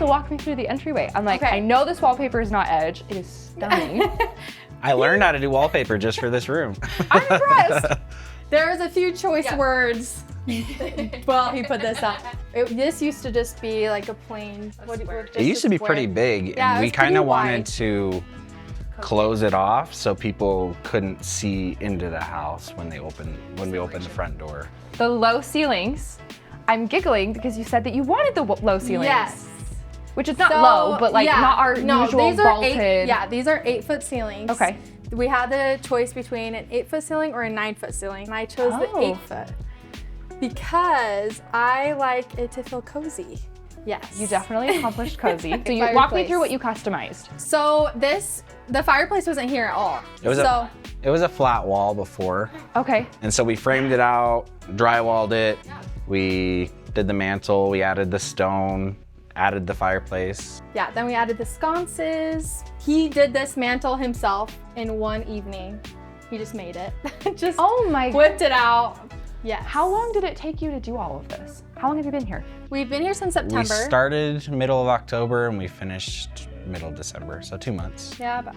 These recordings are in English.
So walk me through the entryway. I'm like, Okay. I know this wallpaper is not Edge. It is stunning. I learned how to do wallpaper just for this room. I'm impressed. There's a few choice words. Well, he put this up. This used to just be like a plain. It used to be pretty big, Yeah, and it we was kind of pretty wanted wide. to close it off so people couldn't see into the house when we opened the front door. The low ceilings. I'm giggling because you said that you wanted the low ceilings. Yes. Which is not low, but like not our usual these are vaulted. these are 8-foot ceilings. Okay. We had the choice between an 8-foot ceiling or a 9-foot ceiling, and I chose the 8-foot because I like it to feel cozy. Yes. You definitely accomplished cozy. So you Fireplace. walk me through what you customized. So the fireplace wasn't here at all. It was a flat wall before, Okay. and so we framed it out, drywalled it. We did the mantle, we added the stone, added the fireplace. Yeah, then we added the sconces. He did this mantle himself in one evening. He just made it. Just Oh my. whipped it out. Yes. How long did it take you to do all of this? How long have you been here? We've been here since We September. started middle of October and we finished middle of December, so 2 months. Yeah, but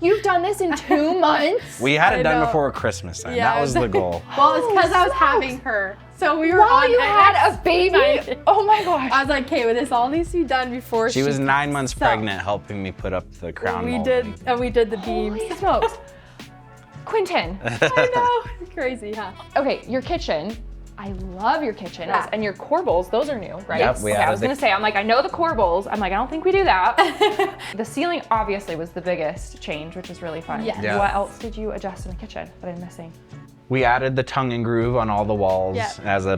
You've done this in 2 months? We had it I done know. before Christmas time. Yeah, That was the goal. well, it's because I was smokes. having her. So we were While on you it. had a baby? Oh my gosh. I was like, okay, well, this all needs to be done before She was 9 months so- pregnant, helping me put up the crown We molding. did, and we did the beams. Holy smokes. Quinton. I know, it's crazy, huh? Okay, your kitchen. I love your kitchen. Yeah. And your corbels, those are new, right? Yep, we okay, I added was the- gonna say, I'm like, I know the corbels. I'm like, I don't think we do that. The ceiling obviously was the biggest change, which is really fun. Yes. Yeah. What else did you adjust in the kitchen that I'm missing? We added the tongue and groove on all the walls Yep. as the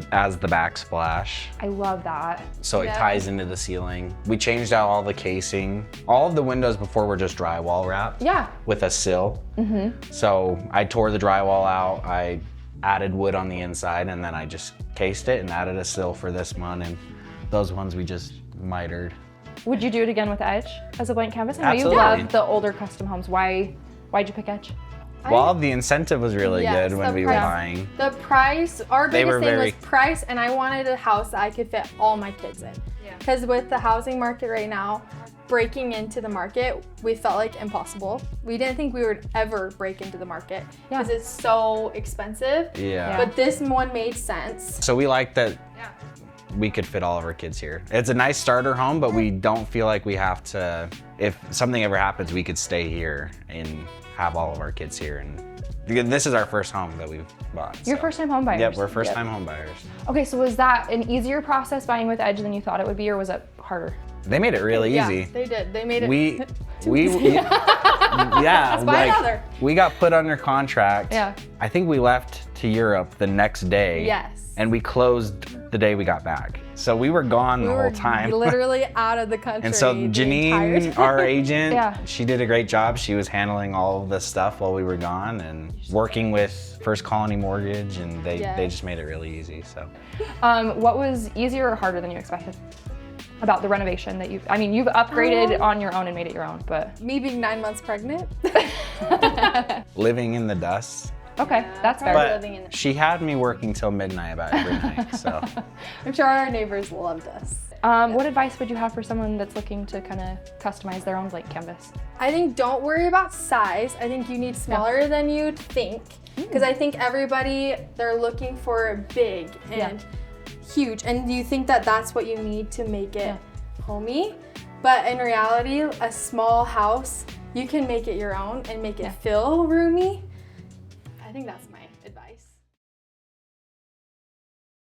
backsplash, I love that. so it Yeah. ties into the ceiling. We changed out all the casing. All of the windows before were just drywall wrapped Yeah. with a sill. So I tore the drywall out. I added wood on the inside, and then I just cased it and added a sill for this one. And those ones we just mitered. Would you do it again with Edge as a blank canvas? I know you Absolutely. love the older custom homes. Why'd you pick Edge? Well, the incentive was really Yes, good when the we were price. buying. The price, our They biggest were thing very- was price, and I wanted a house that I could fit all my kids in. Because with the housing market right now, breaking into the market, we felt like impossible. We didn't think we would ever break into the market because it's so expensive. Yeah. But this one made sense. So we like that we could fit all of our kids here. It's a nice starter home, but we don't feel like we have to, if something ever happens, we could stay here and have all of our kids here. And this is our first home that we've bought. Your so. first time home buyers? Yep, we're first time home buyers. Okay, so was that an easier process buying with Edge than you thought it would be, or was it harder? They made it really Yeah, easy. they did. They made it. Yeah, buy another. we got put under contract. Yeah. I think we left to Europe the next day. Yes. And we closed the day we got back. So we were gone We the were whole time. literally out of the country. And so the entire Janine, time. our agent, Yeah. she did a great job. She was handling all of this stuff while we were gone and working with First Colony Mortgage, and they just made it really easy. So What was easier or harder than you expected about the renovation that you've upgraded on your own and made it your own, but. Me being 9 months pregnant. living in the dust. Okay, that's fair. But living in it. she had me working till midnight about every night. So I'm sure our neighbors loved us. What advice would you have for someone that's looking to kind of customize their own blank canvas? I think don't worry about size. I think you need smaller than you'd think. Because I think everybody, they're looking for big and huge. And you think that that's what you need to make it homey. But in reality, a small house, you can make it your own and make it feel roomy.